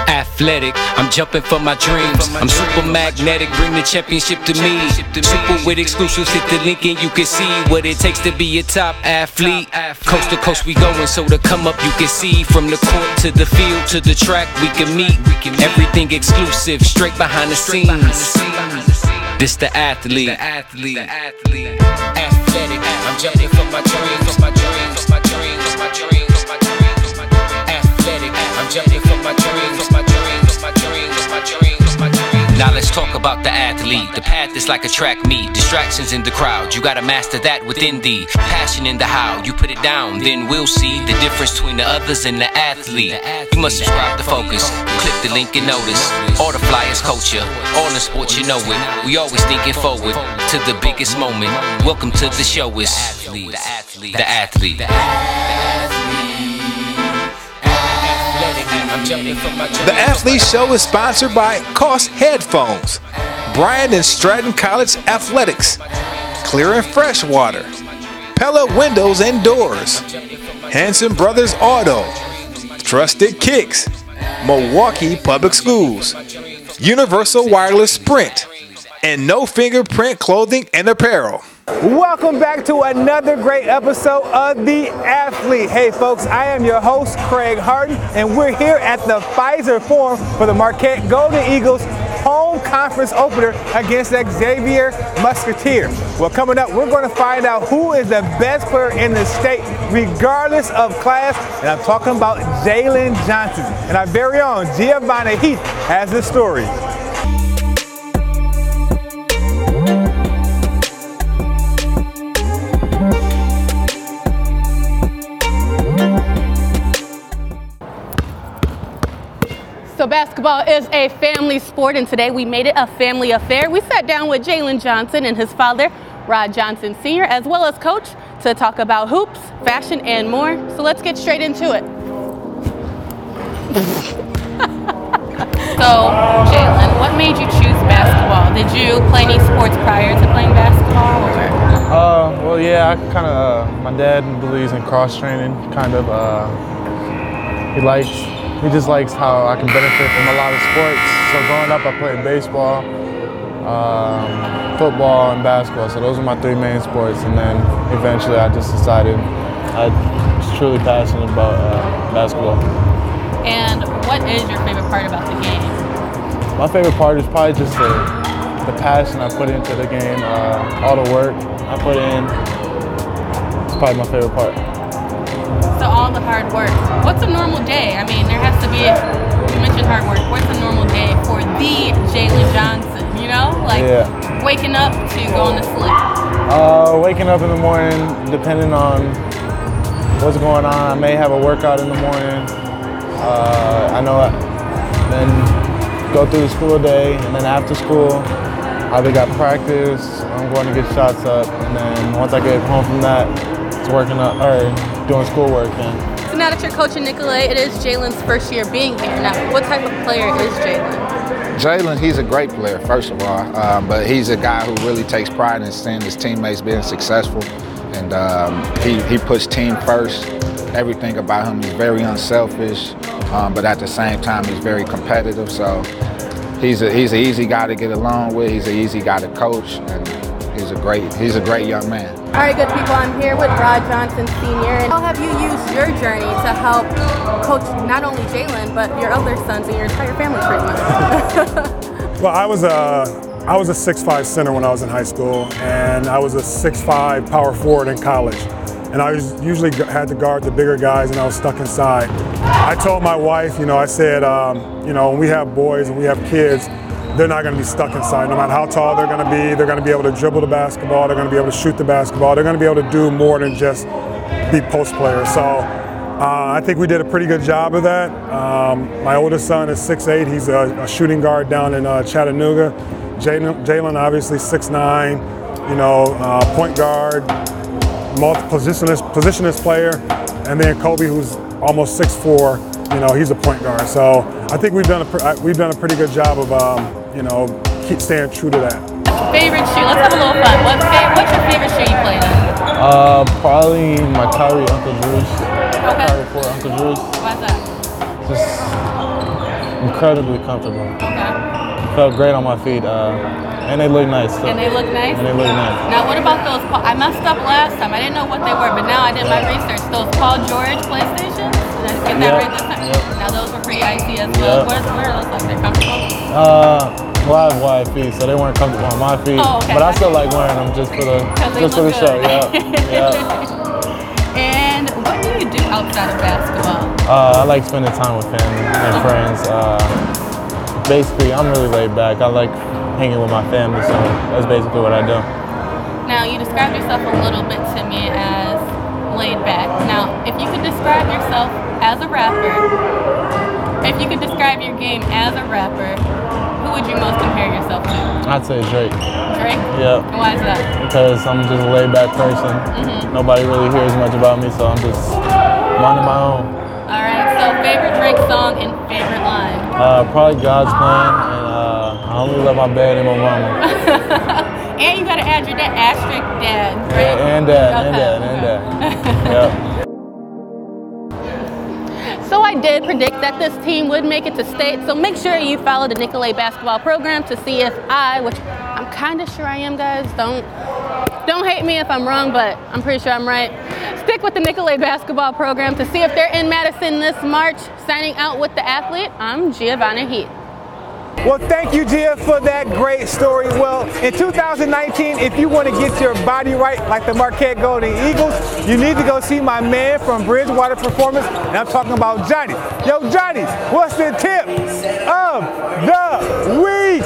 Athletic, I'm jumping for my dreams. I'm super magnetic, bring the championship to me. Super with exclusives, hit the link and you can see what it takes to be a top athlete. Coast to coast we going, so to come up you can see. From the court to the field to the track we can meet. Everything exclusive, straight behind the scenes. This the athlete. Athletic, I'm jumping for my dreams. Athletic, I'm jumping for my dreams. Now let's talk about the athlete. The path is like a track meet. Distractions in the crowd, you gotta master that within thee. Passion in the how, you put it down, then we'll see the difference between the others and the athlete. You must subscribe to Focus, click the link and notice. All the flyers culture, all in sports you know it. We always thinking forward to the biggest moment. Welcome to the show is the athlete. The Athlete Show is sponsored by Koss Headphones, Bryant and Stratton College Athletics, Clear and Fresh Water, Pella Windows and Doors, Hanson Brothers Auto, Trusted Kicks, Milwaukee Public Schools, Universal Wireless Sprint, and No Fingerprint Clothing and Apparel. Welcome back to another great episode of The Athlete. Hey folks, I am your host, Craig Harden, and we're here at the Pfizer Forum for the Marquette Golden Eagles home conference opener against Xavier Musketeers. Well, coming up, we're going to find out who is the best player in the state, regardless of class, and I'm talking about Jalen Johnson. And our very own Giovanni Heath has the story. So basketball is a family sport, and today we made it a family affair. We sat down with Jalen Johnson and his father, Rod Johnson Sr., as well as coach, to talk about hoops, fashion, and more. So let's get straight into it. So, Jalen, what made you choose basketball? Did you play any sports prior to playing basketball? Or? Well, yeah, I kind of, my dad believes in cross training, he just likes how I can benefit from a lot of sports. So growing up, I played baseball, football, and basketball. So those are my three main sports. And then eventually I just decided I was truly passionate about basketball. And what is your favorite part about the game? My favorite part is probably just the passion I put into the game, all the work I put in. It's probably my favorite part. So all the hard work. What's a normal day? I mean, there has to be, you mentioned hard work. What's a normal day for the Jalen Johnson, you know? Like waking up to going to sleep. Waking up in the morning, depending on what's going on. I may have a workout in the morning. I know then go through the school day, and then after school, I either got practice, I'm going to get shots up, and then once I get home from that, it's working out, or doing schoolwork. So now that you're coaching Nicolay, it is Jalen's first year being here. Now, what type of player is Jalen? Jalen, he's a great player, first of all, but he's a guy who really takes pride in seeing his teammates being successful, and he puts team first. Everything about him, he's very unselfish, but at the same time, he's very competitive. So he's an easy guy to get along with. He's an easy guy to coach, and he's a great young man. All right, good people, I'm here with Rod Johnson Sr. And how have you used your journey to help coach not only Jalen, but your other sons and your entire family pretty much? Well, I was a 6'5" center when I was in high school, and I was a 6'5" power forward in college. And I usually had to guard the bigger guys, and I was stuck inside. I told my wife, I said, when we have boys and we have kids, they're not going to be stuck inside. No matter how tall they're going to be able to dribble the basketball, they're going to be able to shoot the basketball, they're going to be able to do more than just be post players. So I think we did a pretty good job of that. My oldest son is 6'8", he's a shooting guard down in Chattanooga. Jalen obviously 6'9", point guard, positionless player, and then Kobe, who's almost 6'4", he's a point guard. So I think we've done a pretty good job of keep staying true to that. Favorite shoe? Let's have a little fun. What's your favorite shoe you played in? Probably my Kyrie Uncle Drew's. Okay. Kyrie 4 Uncle Drew's. Why's that? Just incredibly comfortable. Okay. Felt great on my feet. And they look nice too. And they look nice? And they look nice. Now what about those, I messed up last time. I didn't know what they were, but now I did my research. Those Paul George PlayStations? Did I get that right this time? Yep. Now those were pretty icy as well. Where are those like? They're comfortable? Well, I have wide feet, so they weren't comfortable on my feet. Oh, okay. But I still like wearing them just for the show. Yeah. And what do you do outside of basketball? I like spending time with family and friends. Basically, I'm really laid back. I like hanging with my family, so that's basically what I do. Now, you described yourself a little bit to me as laid back. Now, if you could describe yourself as a rapper, if you could describe your game as a rapper, who would you most compare yourself to? I'd say Drake. Drake? Yeah. And why is that? Because I'm just a laid back person. Nobody really hears much about me, so I'm just minding my own. All right, so favorite Drake song and favorite line? Probably God's Plan, and I only love my bed and my mama. And you gotta add your dad, asterisk dad, right? Yeah, and dad. Yep. So I did predict that this team would make it to state, so make sure you follow the Nicolet basketball program to see if which I'm kind of sure I am, guys. Don't hate me if I'm wrong, but I'm pretty sure I'm right. Stick with the Nicolet basketball program to see if they're in Madison this March. Signing out with the athlete, I'm Giovanna Heat. Well, thank you, Gia, for that great story. Well, in 2019, if you want to get your body right like the Marquette Golden Eagles, you need to go see my man from Bridgewater Performance, and I'm talking about Johnny. Yo, Johnny, what's the tip of the week?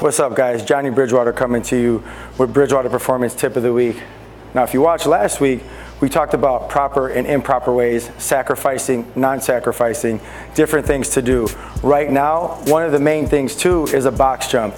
What's up, guys? Johnny Bridgewater coming to you with Bridgewater Performance Tip of the Week. Now, if you watched last week, we talked about proper and improper ways, sacrificing, non-sacrificing, different things to do. Right now, one of the main things too is a box jump.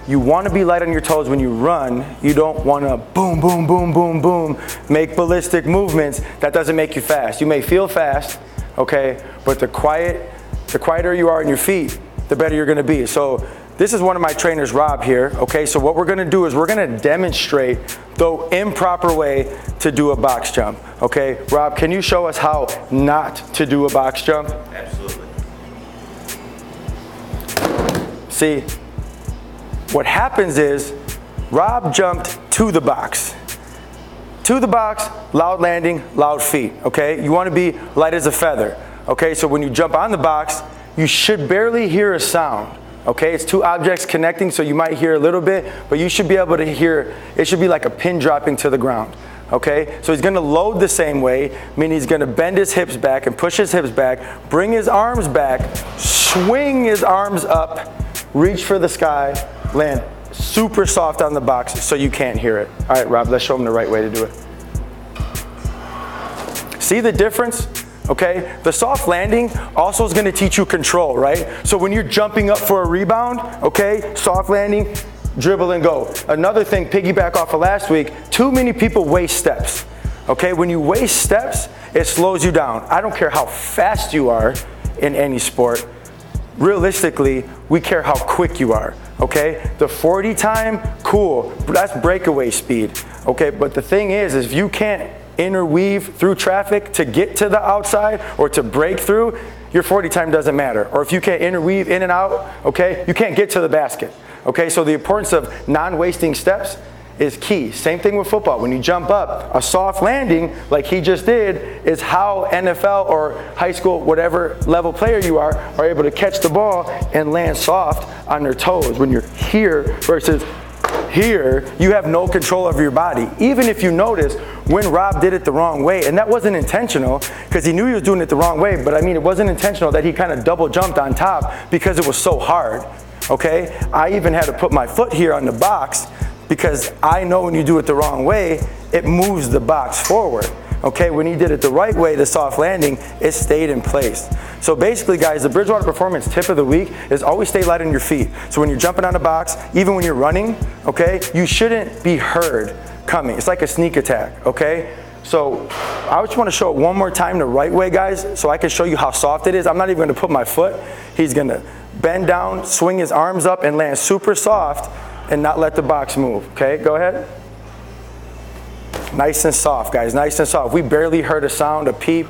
You want to be light on your toes when you run. You don't want to boom, boom, boom, boom, boom, make ballistic movements. That doesn't make you fast. You may feel fast, okay, but the quieter you are on your feet, the better you're going to be. So this is one of my trainers, Rob, here, okay? So what we're gonna do is we're gonna demonstrate the improper way to do a box jump, okay? Rob, can you show us how not to do a box jump? Absolutely. See, what happens is Rob jumped to the box. To the box, loud landing, loud feet, okay? You wanna be light as a feather, okay? So when you jump on the box, you should barely hear a sound. Okay, it's two objects connecting, so you might hear a little bit, but you should be able to hear, it should be like a pin dropping to the ground. Okay, so he's gonna load the same way, meaning he's gonna bend his hips back and push his hips back, bring his arms back, swing his arms up, reach for the sky, land super soft on the box so you can't hear it. All right, Rob, let's show him the right way to do it. See the difference? Okay, the soft landing also is going to teach you control, right? So when you're jumping up for a rebound, okay, soft landing, dribble and go. Another thing, piggyback off of last week, too many people waste steps. Okay, when you waste steps, it slows you down. I don't care how fast you are in any sport. Realistically, we care how quick you are. Okay, the 40 time, cool, that's breakaway speed. Okay, but the thing is if you can't interweave through traffic to get to the outside or to break through, your 40 time doesn't matter. Or if you can't interweave in and out, okay, you can't get to the basket. Okay, so the importance of non-wasting steps is key. Same thing with football. When you jump up, a soft landing like he just did is how NFL or high school, whatever level player you are able to catch the ball and land soft on their toes. When you're here versus here, you have no control over your body. Even if you notice when Rob did it the wrong way, and that wasn't intentional because he knew he was doing it the wrong way, but I mean, it wasn't intentional that he kind of double jumped on top because it was so hard, okay? I even had to put my foot here on the box because I know when you do it the wrong way, it moves the box forward. Okay, when he did it the right way, the soft landing, it stayed in place. So basically, guys, the Bridgewater Performance tip of the week is always stay light on your feet. So when you're jumping on a box, even when you're running, okay, you shouldn't be heard coming. It's like a sneak attack, okay? So I just want to show it one more time the right way, guys, so I can show you how soft it is. I'm not even going to put my foot. He's going to bend down, swing his arms up, and land super soft and not let the box move. Okay, go ahead. Nice and soft, guys, nice and soft. We barely heard a sound, a peep.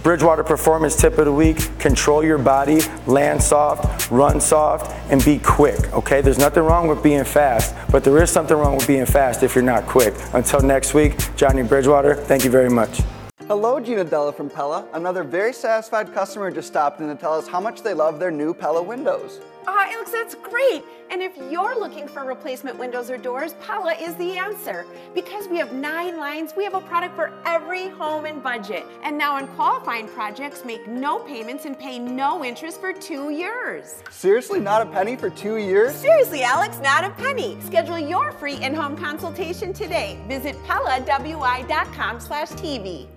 Bridgewater Performance Tip of the Week: control your body, land soft, run soft, and be quick, okay? There's nothing wrong with being fast, but there is something wrong with being fast if you're not quick. Until next week, Johnny Bridgewater, thank you very much. Hello, Gina Della from Pella. Another very satisfied customer just stopped in to tell us how much they love their new Pella windows. Alex, that's great. And if you're looking for replacement windows or doors, Pella is the answer. Because we have 9 lines, we have a product for every home and budget. And now on qualifying projects, make no payments and pay no interest for 2 years. Seriously, not a penny for 2 years? Seriously, Alex, not a penny. Schedule your free in-home consultation today. Visit PellaWI.com/TV.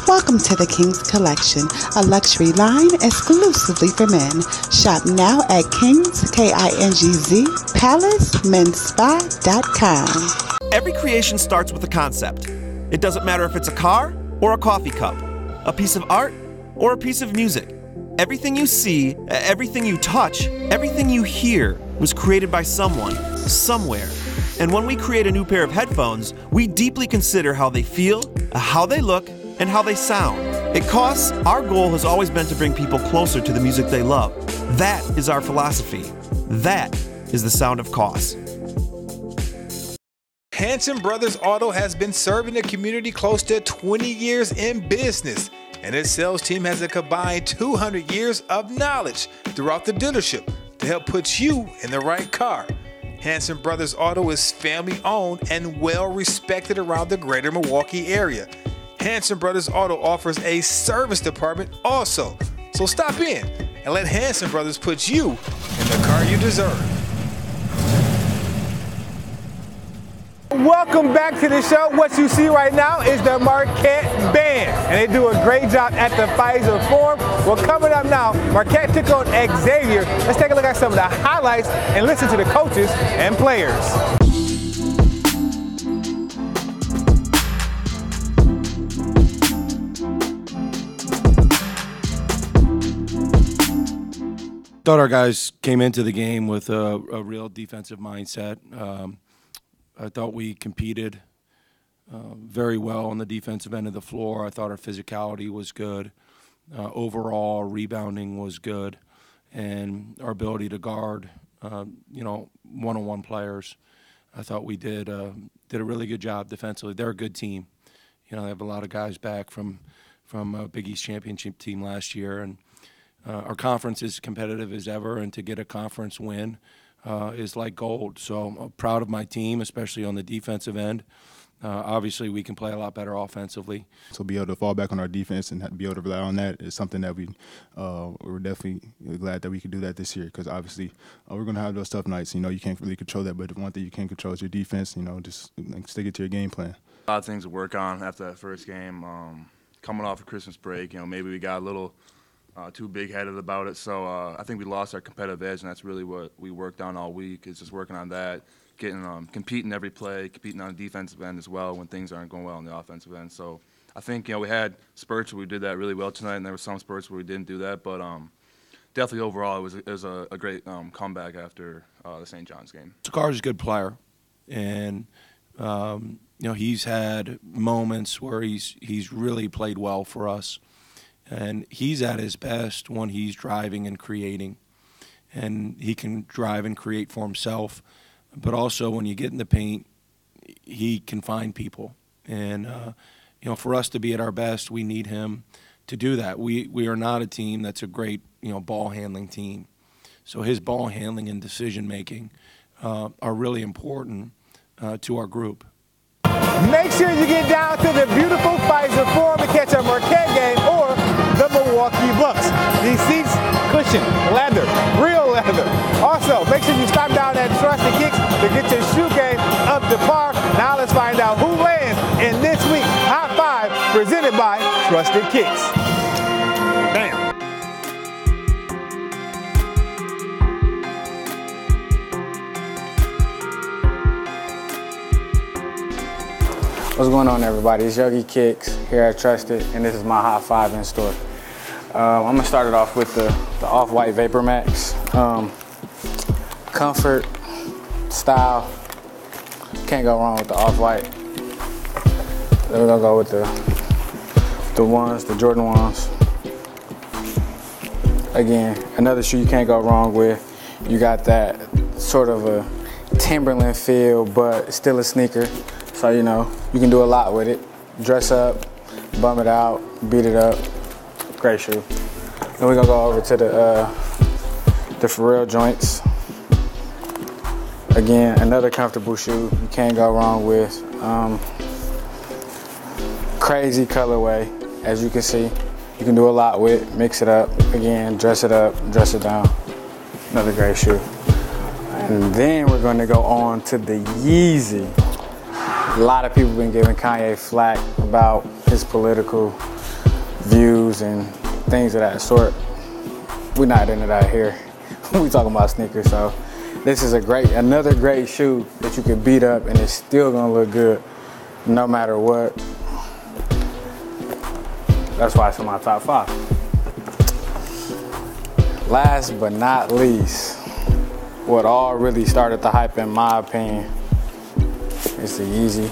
Welcome to the Kings Collection, a luxury line exclusively for men. Shop now at Kings, K-I-N-G-Z, PalaceMenSpa.com. Every creation starts with a concept. It doesn't matter if it's a car or a coffee cup, a piece of art or a piece of music. Everything you see, everything you touch, everything you hear was created by someone, somewhere. And when we create a new pair of headphones, we deeply consider how they feel, how they look, and how they sound. At Koss, our goal has always been to bring people closer to the music they love. That is our philosophy. That is the sound of Koss. Hanson Brothers Auto has been serving the community close to 20 years in business, and its sales team has a combined 200 years of knowledge throughout the dealership to help put you in the right car. Hanson Brothers Auto is family owned and well respected around the greater Milwaukee area. Hanson Brothers Auto offers a service department also. So stop in and let Hanson Brothers put you in the car you deserve. Welcome back to the show. What you see right now is the Marquette Band, and they do a great job at the Pfizer Forum. Well, coming up now, Marquette took on Xavier. Let's take a look at some of the highlights and listen to the coaches and players. Thought our guys came into the game with a real defensive mindset. I thought we competed very well on the defensive end of the floor. I thought our physicality was good. Overall, our rebounding was good, and our ability to guard, one-on-one players. I thought we did a really good job defensively. They're a good team. They have a lot of guys back from a Big East championship team last year, and our conference is competitive as ever, and to get a conference win is like gold. So I'm proud of my team, especially on the defensive end. Obviously, we can play a lot better offensively. So be able to fall back on our defense and be able to rely on that is something that we're definitely glad that we could do that this year, because obviously we're going to have those tough nights. You can't really control that, but the one thing you can control is your defense. Just stick it to your game plan. A lot of things to work on after that first game. Coming off of Christmas break, maybe we got a little too big-headed about it. So I think we lost our competitive edge, and that's really what we worked on all week, is just working on that, competing every play, competing on the defensive end as well when things aren't going well on the offensive end. So I think, we had spurts where we did that really well tonight, and there were some spurts where we didn't do that. But definitely overall it was a great comeback after the St. John's game. Sakar's a good player, and he's had moments where he's really played well for us. And he's at his best when he's driving and creating. And he can drive and create for himself. But also when you get in the paint, he can find people. And, for us to be at our best, we need him to do that. We are not a team that's a great, ball handling team. So his ball handling and decision making are really important to our group. Make sure you get down to the beautiful Pfizer Forum to catch a Marquette game or the Milwaukee Bucks. These seats, cushion, leather, real leather. Also, make sure you stop down at Trusted Kicks to get your shoe game up to par. Now let's find out who lands in this week's Hot 5 presented by Trusted Kicks. Bam. What's going on, everybody? It's Yogi Kicks here at Trusted, and this is my high five in store. I'm gonna start it off with the Off-White Vapor Max. Comfort, style, can't go wrong with the Off-White. Then we're gonna go with the ones, the Jordan ones. Again, another shoe you can't go wrong with. You got that sort of a Timberland feel, but still a sneaker. So, you know, you can do a lot with it. Dress up, bum it out, beat it up. Great shoe. Then we're gonna go over to the Pharrell joints. Again, another comfortable shoe you can't go wrong with. Crazy colorway, as you can see. You can do a lot with, mix it up. Again, dress it up, dress it down. Another great shoe. And then we're gonna go on to the Yeezy. A lot of people have been giving Kanye flack about his political views and things of that sort. We're not into that here. We talking about sneakers, so this is another great shoe that you can beat up and it's still gonna look good no matter what. That's why it's in my top 5. Last but not least, what all really started the hype in my opinion is the Yeezy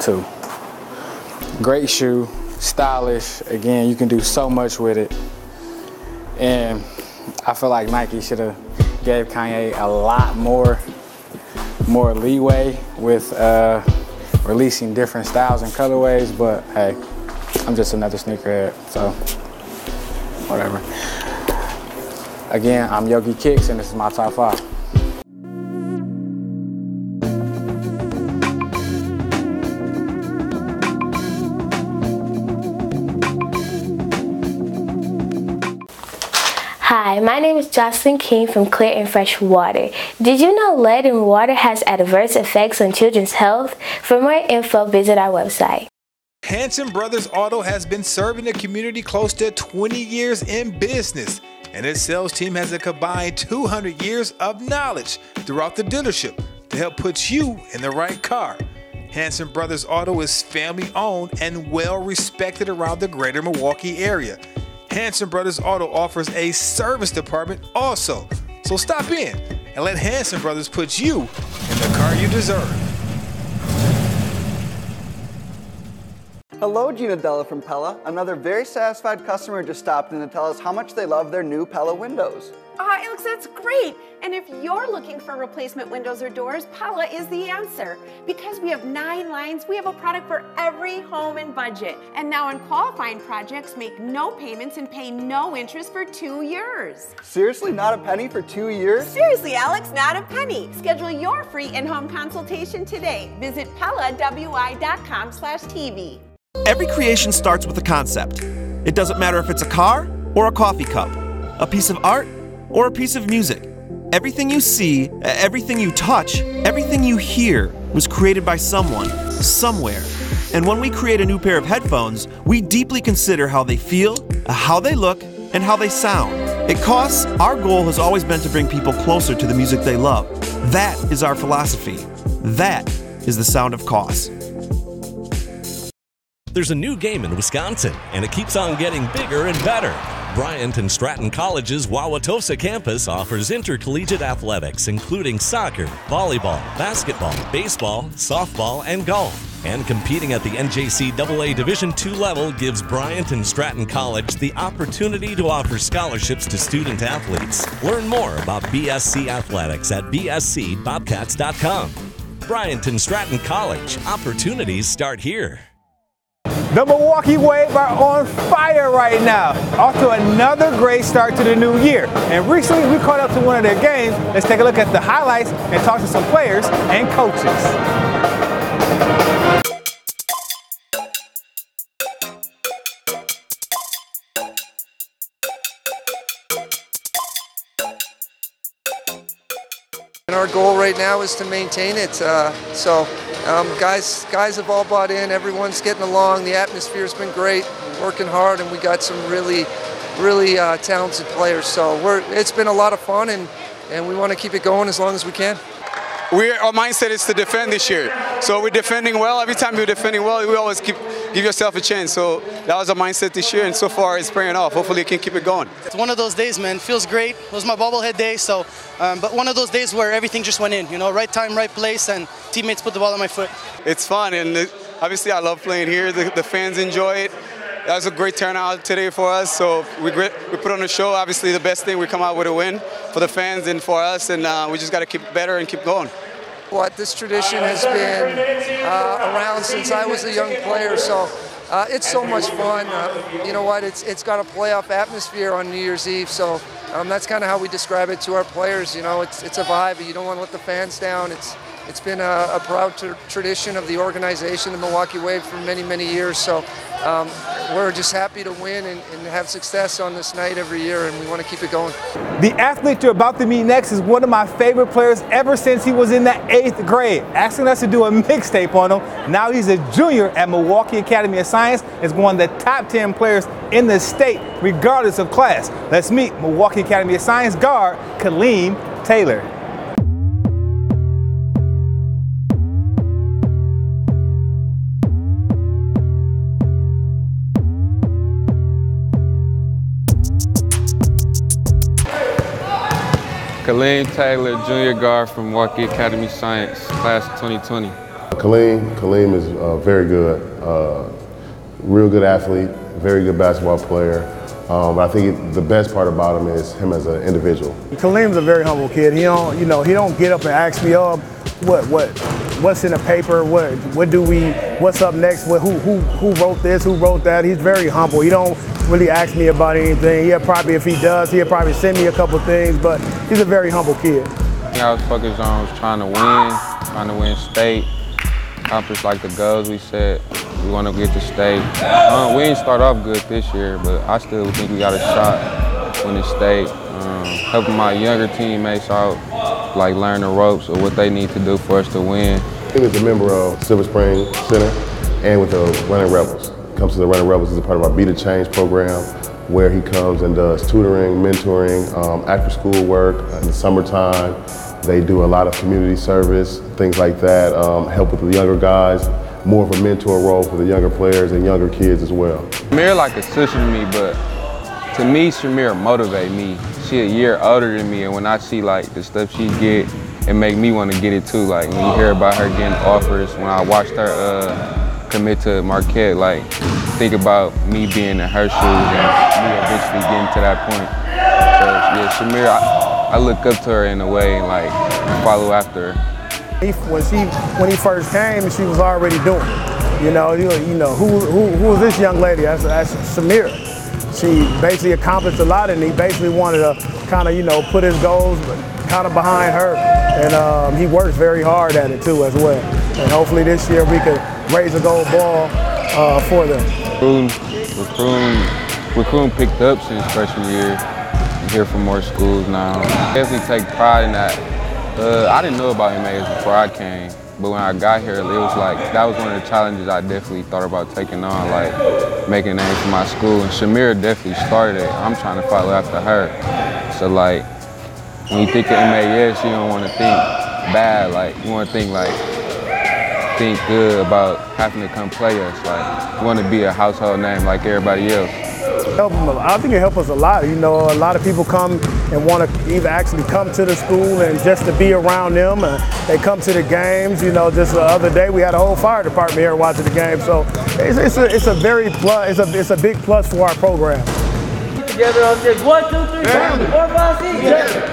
2. Great shoe, stylish. Again, you can do so much with it. And I feel like Nike should have gave Kanye a lot more leeway with releasing different styles and colorways, but hey, I'm just another sneakerhead, so whatever. Again, I'm Yogi Kicks and this is my top 5. Hi, my name is Jocelyn King from Clear and Fresh Water. Did you know lead in water has adverse effects on children's health? For more info, visit our website. Hanson Brothers Auto has been serving the community close to 20 years in business, and its sales team has a combined 200 years of knowledge throughout the dealership to help put you in the right car. Hanson Brothers Auto is family owned and well respected around the greater Milwaukee area. Hanson Brothers Auto offers a service department also, so stop in and let Hanson Brothers put you in the car you deserve. Hello, Gina Della from Pella. Another very satisfied customer just stopped in to tell us how much they love their new Pella windows. Alex, that's great. And if you're looking for replacement windows or doors, Pella is the answer. Because we have 9 lines, we have a product for every home and budget. And now on qualifying projects, make no payments and pay no interest for 2 years. Seriously, not a penny for 2 years? Seriously, Alex, not a penny. Schedule your free in-home consultation today. Visit PellaWI.com/TV. Every creation starts with a concept. It doesn't matter if it's a car or a coffee cup, a piece of art or a piece of music. Everything you see, everything you touch, everything you hear was created by someone, somewhere. And when we create a new pair of headphones, we deeply consider how they feel, how they look, and how they sound. At Koss, our goal has always been to bring people closer to the music they love. That is our philosophy. That is the sound of Koss. There's a new game in Wisconsin, and it keeps on getting bigger and better. Bryant and Stratton College's Wauwatosa campus offers intercollegiate athletics, including soccer, volleyball, basketball, baseball, softball, and golf. And competing at the NJCAA Division II level gives Bryant and Stratton College the opportunity to offer scholarships to student athletes. Learn more about BSC Athletics at bscbobcats.com. Bryant and Stratton College. Opportunities start here. The Milwaukee Wave are on fire right now, off to another great start to the new year. And recently we caught up to one of their games. Let's take a look at the highlights and talk to some players and coaches. And our goal right now is to maintain it. Guys have all bought in. Everyone's getting along. The atmosphere's been great. Working hard, and we got some really talented players. So it's been a lot of fun, and we want to keep it going as long as we can. our mindset is to defend this year. So we're defending well. Every time you're defending well, you always give yourself a chance. So that was our mindset this year, and so far it's paying off. Hopefully, it can keep it going. It's one of those days, man. Feels great. It was my bobblehead day, so but one of those days where everything just went in. You know, right time, right place, and teammates put the ball on my foot. It's fun, and obviously I love playing here. The fans enjoy it. That was a great turnout today for us, so we put on a show. Obviously, the best thing, we come out with a win for the fans and for us, and we just got to keep better and keep going. This tradition has been around since I was a young player, so it's so much fun. You know what? It's got a playoff atmosphere on New Year's Eve, so that's kind of how we describe it to our players. You know, it's a vibe. You don't want to let the fans down. It's been a proud tradition of the organization, the Milwaukee Wave, for many, many years. So we're just happy to win and have success on this night every year, and we want to keep it going. The athlete you're about to meet next is one of my favorite players ever since he was in the 8th grade, asking us to do a mixtape on him. Now he's a junior at Milwaukee Academy of Science, is one of the top 10 players in the state, regardless of class. Let's meet Milwaukee Academy of Science guard, Kaleem Taylor. Kaleem Taylor, junior guard from Milwaukee Academy Science, class of 2020. Kaleem is very good, real good athlete, very good basketball player. But I think the best part about him is him as an individual. Kaleem's a very humble kid. He don't get up and ask me, what's in the paper, what's up next, who wrote this, who wrote that. He's very humble. He don't really ask me about anything. If he does, he'll probably send me a couple things, but he's a very humble kid. I was focused on trying to win state, accomplish like the goals we set. We want to get to state. We didn't start off good this year, but I still think we got a shot winning state. Helping my younger teammates out, like learn the ropes of what they need to do for us to win. He was a member of Silver Spring Center and with the Running Rebels. Comes to the Running Rebels as a part of our Be the Change program, where he comes and does tutoring, mentoring, after school work in the summertime. They do a lot of community service, things like that, help with the younger guys, more of a mentor role for the younger players and younger kids as well. Shamir like a sister to me, but to me, Shamir motivate me. She a year older than me, and when I see like the stuff she get, it make me want to get it too. Like when you hear about her getting offers, when I watched her commit to Marquette, like think about me being in her shoes and me eventually getting to that point. So yeah, Shamir, I look up to her in a way and like follow after her. When he first came, she was already doing it. You know, who was this young lady? That's Samira. She basically accomplished a lot, and he basically wanted to kind of, put his goals kind of behind her. And he works very hard at it too as well. And hopefully this year we could raise a gold ball for them. Recruiting picked up since freshman year. I'm here for more schools now. Definitely take pride in that. I didn't know about MAs before I came, but when I got here, it was like, that was one of the challenges I definitely thought about taking on, like making a name for my school. And Shamir definitely started it. I'm trying to follow after her. So like, when you think of MAS, you don't want to think bad. Like, you want to think good about having to come play us. Like, you want to be a household name like everybody else. I think it helped us a lot. A lot of people come and want to either actually come to the school and just to be around them. They come to the games. Just the other day we had a whole fire department here watching the game. So it's a very plus. It's a big plus for our program. Together on this 1, 2, 3, 4, 5, 6.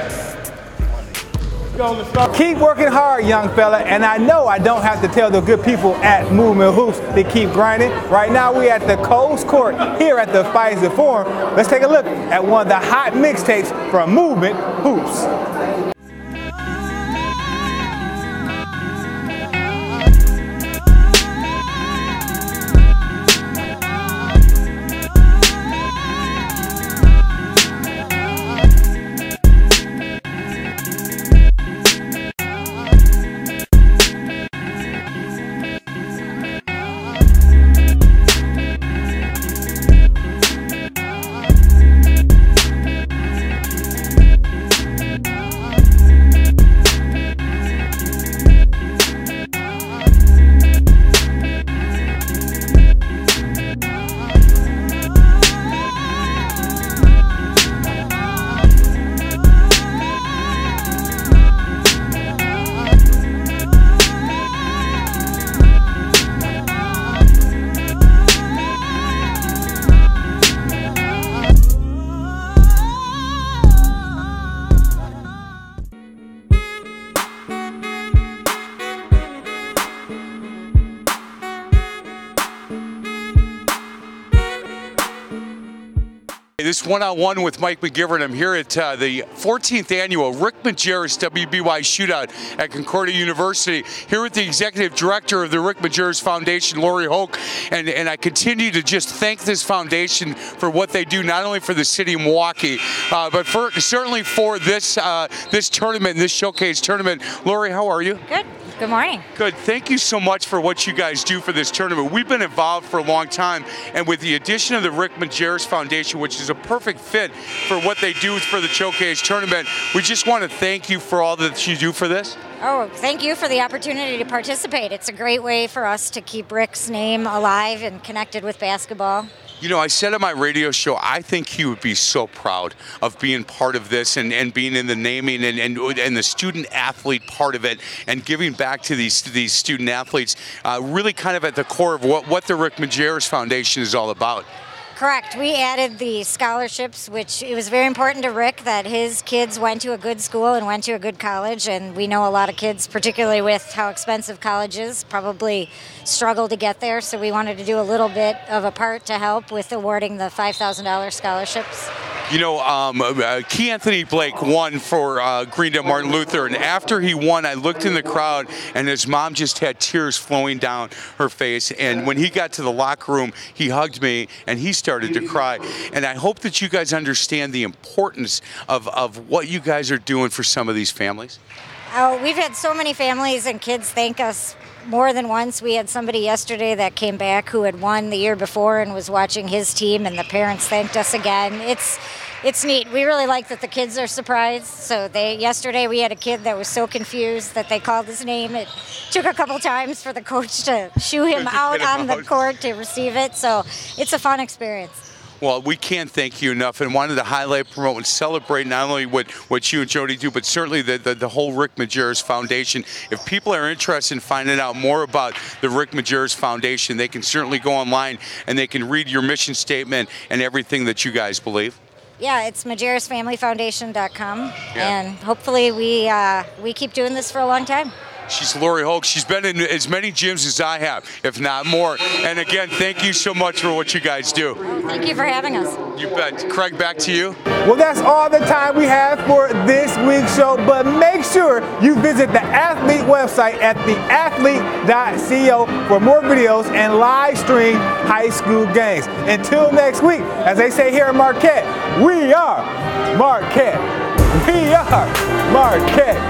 Keep working hard, young fella, and I know I don't have to tell the good people at Movement Hoops to keep grinding. Right now we're at the Coles Court here at the Pfizer Forum. Let's take a look at one of the hot mixtapes from Movement Hoops. this one-on-one with Mike McGivern. I'm here at the 14th annual Rick Majerus WBY Shootout at Concordia University, here with the executive director of the Rick Majerus Foundation, Lori Hoke, and I continue to just thank this foundation for what they do, not only for the city of Milwaukee, but certainly for this this tournament, this showcase tournament. Lori, how are you? Good. Good morning. Good. Thank you so much for what you guys do for this tournament. We've been involved for a long time, and with the addition of the Rick Majerus Foundation, which is a perfect fit for what they do for the showcase tournament, we just want to thank you for all that you do for this. Oh, thank you for the opportunity to participate. It's a great way for us to keep Rick's name alive and connected with basketball. You know, I said on my radio show, I think he would be so proud of being part of this and being in the naming and the student athlete part of it and giving back to these student athletes, really kind of at the core of what the Rick Majerus Foundation is all about. Correct. We added the scholarships, which it was very important to Rick that his kids went to a good school and went to a good college, and we know a lot of kids, particularly with how expensive college is, probably struggle to get there, so we wanted to do a little bit of a part to help with awarding the $5,000 scholarships. You know, Key Anthony Blake won for Greendale Martin Luther, and after he won, I looked in the crowd, and his mom just had tears flowing down her face, and when he got to the locker room, he hugged me, and he started to cry. And I hope that you guys understand the importance of what you guys are doing for some of these families. Oh, we've had so many families and kids thank us more than once. We had somebody yesterday that came back who had won the year before and was watching his team, and the parents thanked us again. It's neat. We really like that the kids are surprised. So yesterday we had a kid that was so confused that they called his name. It took a couple times for the coach to shoo him out on the court to receive it. So it's a fun experience. Well, we can't thank you enough, and wanted to highlight, promote, and celebrate not only what you and Jody do, but certainly the whole Rick Majerus Foundation. If people are interested in finding out more about the Rick Majerus Foundation, they can certainly go online and they can read your mission statement and everything that you guys believe. Yeah, it's MajerusFamilyFoundation.com, and hopefully we keep doing this for a long time. She's Lori Hoke. She's been in as many gyms as I have, if not more. And again, thank you so much for what you guys do. Thank you for having us. You bet. Craig, back to you. Well, that's all the time we have for this week's show, but make sure you visit the Athlete website at theathlete.co for more videos and live stream high school games. Until next week, as they say here in Marquette, we are Marquette. We are Marquette.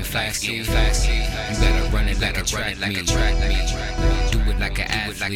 Fast, you gotta run it like a track meet. Do it like an athlete.